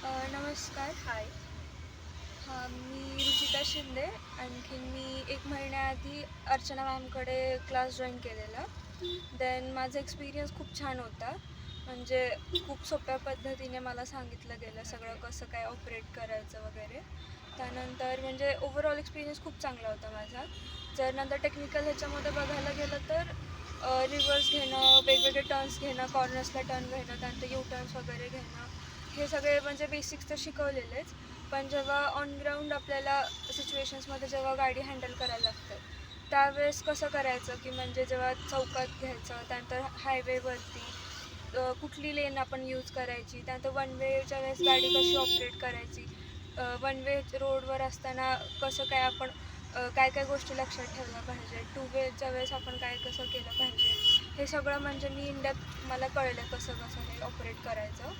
नमस्कार. हाय. हां, मी रुचिता शिंदे. आणखीन मी 1 महिन्याआधी अर्चना मॅमकडे क्लास जॉइन केलेला. देन माझा एक्सपिरियन्स खूप छान होता. म्हणजे खूप सोप्या पद्धतीने मला सांगितलं गेलं सगळं ओके. कसं काय ऑपरेट करायचं वगैरे. त्यानंतर म्हणजे ओव्हरऑल एक्सपिरियन्स खूप चांगला होता माझा. जर नंतर टेक्निकल ह्याच्यामध्ये बघायला गेलं तर रिव्हर्स घेणं, वेगवेगळे टर्न्स घेणं, कॉर्नर्सला टर्न घेणं, त्यानंतर यू टर्न्स वगैरे घेणं, हे सगळे म्हणजे बेसिक्स तर शिकवलेलेच. पण जेव्हा ऑन ग्राउंड आपल्याला सिच्युएशन्समध्ये जेव्हा गाडी हँडल करायला लागते, त्यावेळेस कसं करायचं, की म्हणजे जेव्हा चौकात घ्यायचं, त्यानंतर हायवेवरती कुठली लेन आपण यूज करायची, त्यानंतर वन वेच्या वेळेस गाडी कशी ऑपरेट करायची, वन वे रोडवर असताना कसं काय आपण काय काय गोष्टी लक्षात ठेवल्या पाहिजे, टू वेच्या वेळेस आपण काय कसं केलं पाहिजे, हे सगळं म्हणजे मी इन डेप्थ मला कळलं कसं कसं हे ऑपरेट करायचं.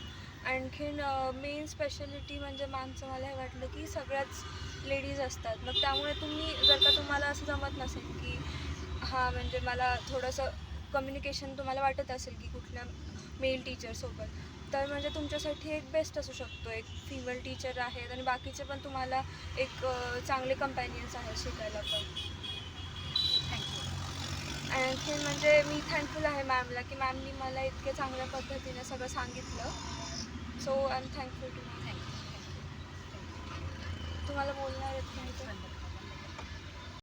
आणखीन मेन स्पेशालिटी म्हणजे मॅमचं मला हे वाटलं की सगळ्याच लेडीज असतात. मग त्यामुळे तुम्ही जर का तुम्हाला असं जमत नसेल की हां, म्हणजे मला थोडंसं कम्युनिकेशन तुम्हाला वाटत असेल की कुठल्या मेल टीचरसोबत, तर म्हणजे तुमच्यासाठी एक बेस्ट असू शकतो. एक फिमेल टीचर आहेत आणि बाकीचे पण तुम्हाला एक चांगले कंपॅनियन्स आहेत शिकायला पण. Thank you. आणखीन म्हणजे मी थँकफुल आहे मॅमला की मॅमनी मला इतके चांगल्या पद्धतीने सगळं सांगितलं. So I am thankful to ma'am. Thank you. Thank you. Thank you. तुम्हाला बोलणार आहेत काही तर?